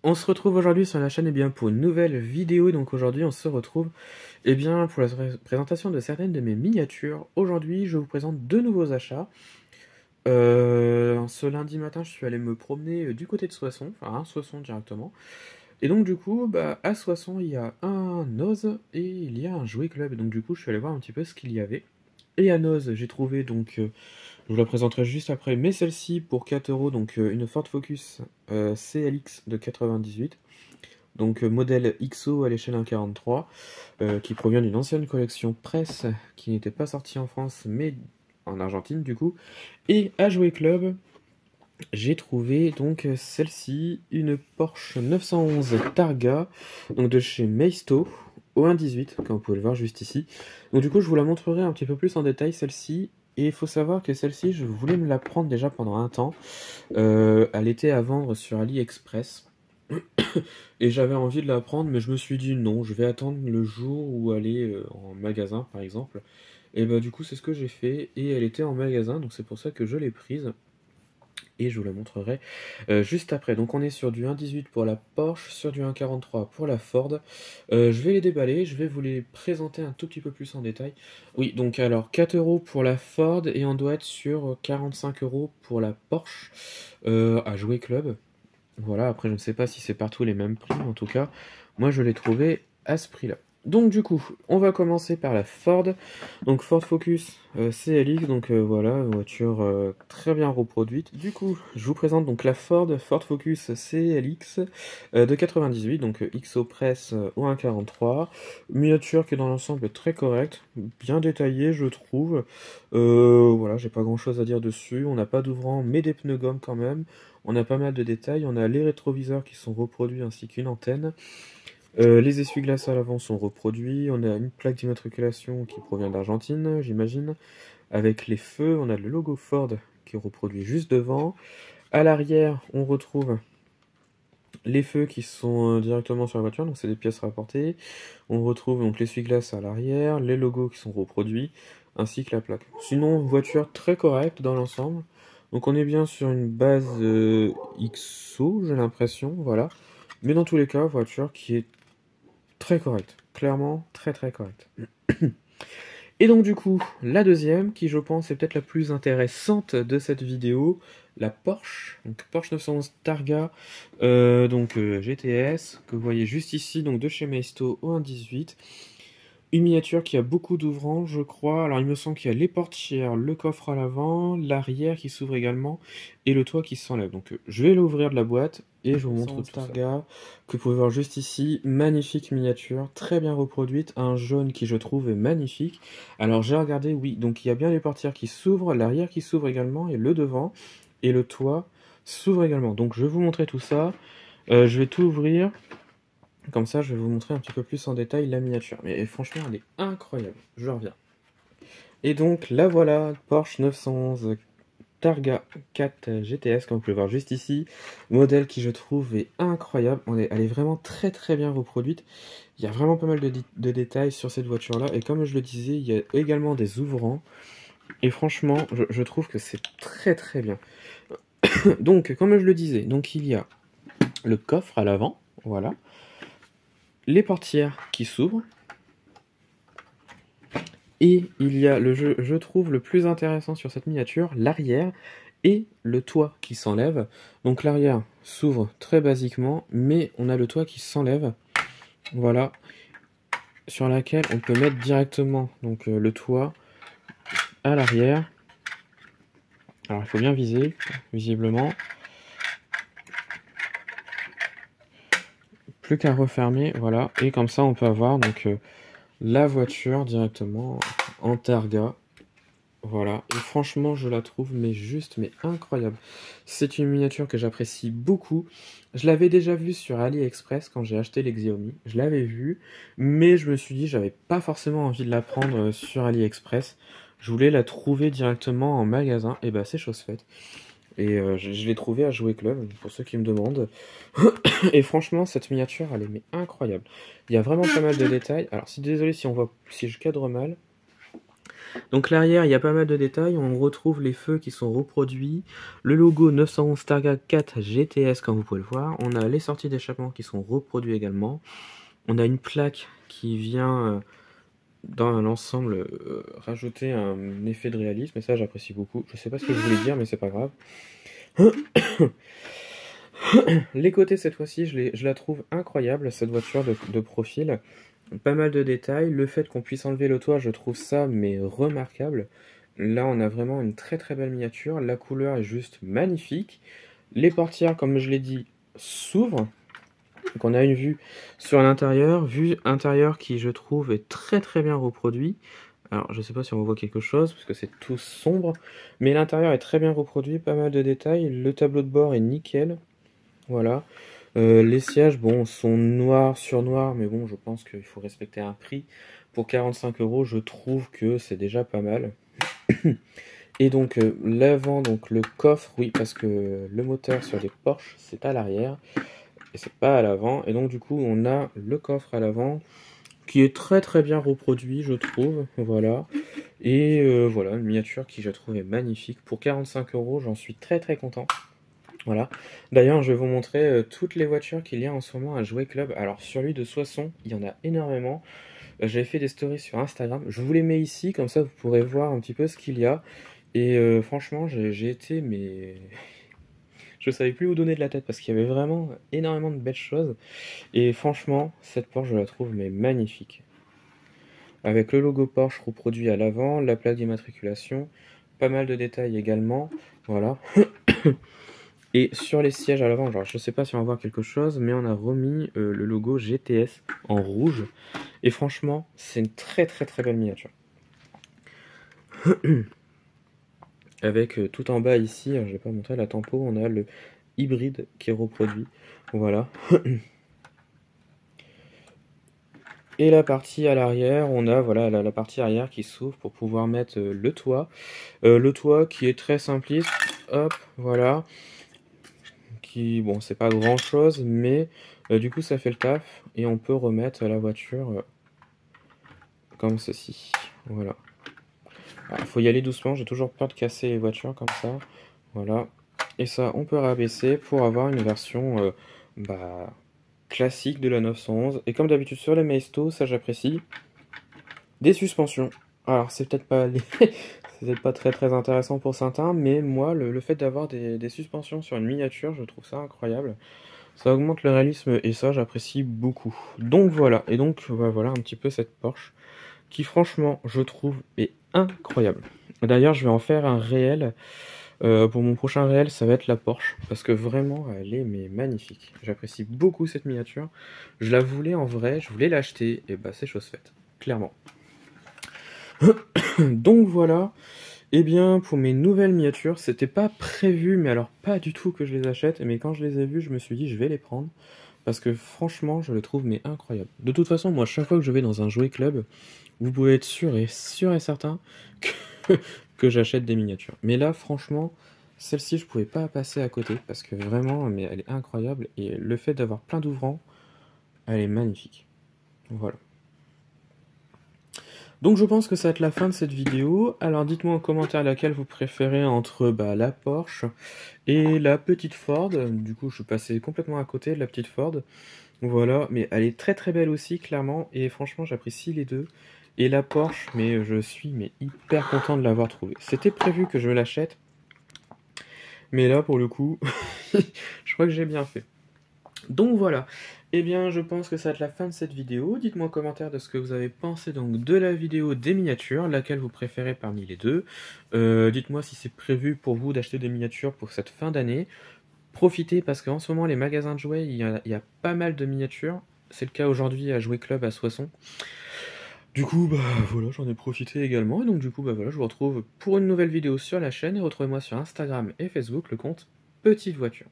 On se retrouve aujourd'hui sur la chaîne pour une nouvelle vidéo. Donc aujourd'hui on se retrouve pour la présentation de certaines de mes miniatures. Aujourd'hui je vous présente deux nouveaux achats. Ce lundi matin je suis allé me promener du côté de Soissons, enfin à Soissons directement. Et donc du coup à Soissons il y a un Noz et il y a un Jouet Club. Et donc du coup je suis allé voir un petit peu ce qu'il y avait. Et à Noz j'ai trouvé je vous la présenterai juste après, mais celle-ci pour 4 euros, donc une Ford Focus CLX de 98, donc modèle XO à l'échelle 1,43, qui provient d'une ancienne collection presse qui n'était pas sortie en France, mais en Argentine du coup. Et à Jouet Club, j'ai trouvé donc celle-ci, une Porsche 911 Targa, donc de chez Maisto, au 1,18, comme vous pouvez le voir juste ici. Donc du coup, je vous la montrerai un petit peu plus en détail, celle-ci. Et il faut savoir que celle-ci, je voulais me la prendre déjà pendant un temps. Elle était à vendre sur AliExpress. Et j'avais envie de la prendre, mais je me suis dit non, je vais attendre le jour où elle est en magasin, par exemple. Et bah du coup, c'est ce que j'ai fait. Et elle était en magasin, donc c'est pour ça que je l'ai prise. Et je vous la montrerai juste après. Donc on est sur du 1,18 pour la Porsche, sur du 1,43 pour la Ford. Je vais les déballer, je vais vous les présenter un tout petit peu plus en détail. Oui, donc alors 4 euros pour la Ford et on doit être sur 45 euros pour la Porsche à Jouet Club. Voilà, après je ne sais pas si c'est partout les mêmes prix, en tout cas, moi je l'ai trouvé à ce prix-là. Donc du coup, on va commencer par la Ford. Donc Ford Focus CLX, donc voilà, une voiture très bien reproduite. Du coup, je vous présente donc la Ford Focus CLX de 98, donc XO Press au 1,43. Miniature qui est dans l'ensemble très correcte, bien détaillée je trouve. Voilà, j'ai pas grand chose à dire dessus. On n'a pas d'ouvrant, mais des pneus gomme quand même. On a pas mal de détails. On a les rétroviseurs qui sont reproduits ainsi qu'une antenne. Les essuie-glaces à l'avant sont reproduits. On a une plaque d'immatriculation qui provient d'Argentine, j'imagine. Avec les feux, on a le logo Ford qui est reproduit juste devant. À l'arrière, on retrouve les feux qui sont directement sur la voiture, donc c'est des pièces rapportées. On retrouve donc l'essuie-glace à l'arrière, les logos qui sont reproduits, ainsi que la plaque. Sinon, voiture très correcte dans l'ensemble. Donc on est bien sur une base XO, j'ai l'impression, voilà. Mais dans tous les cas, voiture qui est très correcte. Clairement, très très correcte. Et donc du coup, la deuxième, qui je pense est peut-être la plus intéressante de cette vidéo, la Porsche, donc Porsche 911 Targa, GTS, que vous voyez juste ici, donc de chez Maisto au 1,18. Une miniature qui a beaucoup d'ouvrants, je crois. Alors il me semble qu'il y a les portières, le coffre à l'avant, l'arrière qui s'ouvre également, et le toit qui s'enlève. Donc je vais l'ouvrir de la boîte, et je vous montre tout Targa, que vous pouvez voir juste ici. Magnifique miniature, très bien reproduite, un jaune qui je trouve est magnifique. Alors j'ai regardé, oui, donc il y a bien les portières qui s'ouvrent, l'arrière qui s'ouvre également, et le devant, et le toit s'ouvre également. Donc je vais vous montrer tout ça. Je vais tout ouvrir. Comme ça, je vais vous montrer un petit peu plus en détail la miniature. Mais franchement, elle est incroyable. Je reviens. Et donc, la voilà, Porsche 911 Targa 4 GTS, comme vous pouvez voir juste ici. Modèle qui, je trouve, est incroyable. Elle est vraiment très très bien reproduite. Il y a vraiment pas mal de détails sur cette voiture-là. Et comme je le disais, il y a également des ouvrants. Et franchement, je trouve que c'est très très bien. Donc, comme je le disais, donc il y a le coffre à l'avant. Voilà. Les portières qui s'ouvrent. Et il y a je trouve le plus intéressant sur cette miniature, l'arrière et le toit qui s'enlève. Donc l'arrière s'ouvre très basiquement, mais on a le toit qui s'enlève. Voilà, sur laquelle on peut mettre directement donc le toit à l'arrière. Alors il faut bien viser, visiblement. Plus qu'à refermer, voilà. Et comme ça on peut avoir donc la voiture directement en targa. Voilà, et franchement je la trouve mais juste mais incroyable. C'est une miniature que j'apprécie beaucoup. Je l'avais déjà vue sur AliExpress quand j'ai acheté les Xiaomi. Je l'avais vue, mais je me suis dit j'avais pas forcément envie de la prendre sur AliExpress. Je voulais la trouver directement en magasin, et bah c'est chose faite. Et je l'ai trouvée à Jouet Club, pour ceux qui me demandent. Et franchement cette miniature elle est mais incroyable. Il y a vraiment pas mal de détails. Alors désolé si on voit, si je cadre mal. Donc l'arrière, il y a pas mal de détails, on retrouve les feux qui sont reproduits, le logo 911 Targa 4 GTS comme vous pouvez le voir, on a les sorties d'échappement qui sont reproduits également, on a une plaque qui vient dans l'ensemble rajouter un effet de réalisme, et ça j'apprécie beaucoup. Je sais pas ce que je voulais dire, mais c'est pas grave. Les côtés cette fois-ci, je la trouve incroyable, cette voiture de profil. Pas mal de détails. Le fait qu'on puisse enlever le toit, je trouve ça mais remarquable. Là, on a vraiment une très très belle miniature. La couleur est juste magnifique. Les portières, comme je l'ai dit, s'ouvrent. Donc on a une vue sur l'intérieur. Vue intérieure qui, je trouve, est très très bien reproduit. Alors, je sais pas si on voit quelque chose, parce que c'est tout sombre. Mais l'intérieur est très bien reproduit, pas mal de détails. Le tableau de bord est nickel. Voilà. Les sièges, bon, sont noirs sur noir, mais bon, je pense qu'il faut respecter un prix. Pour 45 €, je trouve que c'est déjà pas mal. Et donc, l'avant, donc le coffre, oui, parce que le moteur sur les Porsche, c'est à l'arrière, et c'est pas à l'avant. Et donc, du coup, on a le coffre à l'avant, qui est très très bien reproduit, je trouve. Voilà. Et voilà, une miniature qui, je trouve, est magnifique. Pour 45 €, j'en suis très très content. Voilà. D'ailleurs, je vais vous montrer toutes les voitures qu'il y a en ce moment à Jouet Club. Alors, sur lui de Soissons, il y en a énormément. J'avais fait des stories sur Instagram. Je vous les mets ici, comme ça vous pourrez voir un petit peu ce qu'il y a. Et franchement, j'ai été, mais je savais plus où donner de la tête parce qu'il y avait vraiment énormément de belles choses. Et franchement, cette Porsche, je la trouve mais magnifique. Avec le logo Porsche reproduit à l'avant, la plaque d'immatriculation, pas mal de détails également. Voilà. Et sur les sièges à l'avant, genre je sais pas si on va voir quelque chose, mais on a remis le logo GTS en rouge. Et franchement, c'est une très très très belle miniature. Avec tout en bas ici, je vais pas montrer la tempo, on a le hybride qui est reproduit. Voilà. Et la partie à l'arrière, on a voilà la partie arrière qui s'ouvre pour pouvoir mettre le toit. Le toit qui est très simpliste. Hop, voilà. Bon, c'est pas grand chose, mais du coup ça fait le taf et on peut remettre la voiture comme ceci. Voilà. Il faut y aller doucement, j'ai toujours peur de casser les voitures comme ça. Voilà. Et ça, on peut rabaisser pour avoir une version classique de la 911. Et comme d'habitude sur les Maisto, ça j'apprécie. Des suspensions. Alors c'est peut-être pas c'est peut-être pas très très intéressant pour certains, mais moi le fait d'avoir des suspensions sur une miniature, je trouve ça incroyable. Ça augmente le réalisme et ça j'apprécie beaucoup. Donc voilà, et donc voilà un petit peu cette Porsche qui franchement je trouve est incroyable. D'ailleurs je vais en faire un réel. Pour mon prochain réel ça va être la Porsche parce que vraiment elle est mais magnifique. J'apprécie beaucoup cette miniature. Je la voulais en vrai, je voulais l'acheter et bah c'est chose faite, clairement. Donc voilà, et bien pour mes nouvelles miniatures, c'était pas prévu, mais alors pas du tout que je les achète, mais quand je les ai vues, je me suis dit je vais les prendre, parce que franchement je les trouve mais incroyables. De toute façon, moi chaque fois que je vais dans un jouet club, vous pouvez être sûr et certain que j'achète des miniatures. Mais là franchement, celle-ci je pouvais pas passer à côté, parce que vraiment, mais elle est incroyable, et le fait d'avoir plein d'ouvrants, elle est magnifique. Voilà. Donc je pense que ça va être la fin de cette vidéo. Alors dites-moi en commentaire laquelle vous préférez entre la Porsche et la petite Ford. Du coup je suis passé complètement à côté de la petite Ford. Voilà, mais elle est très très belle aussi clairement. Et franchement j'apprécie les deux. Et la Porsche, mais je suis hyper content de l'avoir trouvée. C'était prévu que je l'achète. Mais là pour le coup, je crois que j'ai bien fait. Donc voilà, et bien je pense que ça va être la fin de cette vidéo. Dites-moi en commentaire de ce que vous avez pensé donc de la vidéo des miniatures, laquelle vous préférez parmi les deux. Dites-moi si c'est prévu pour vous d'acheter des miniatures pour cette fin d'année. Profitez parce qu'en ce moment les magasins de jouets, il y a pas mal de miniatures. C'est le cas aujourd'hui à Jouet Club à Soissons. Du coup, voilà, j'en ai profité également. Et donc du coup, voilà, je vous retrouve pour une nouvelle vidéo sur la chaîne. Et retrouvez-moi sur Instagram et Facebook, le compte Petite Voiture.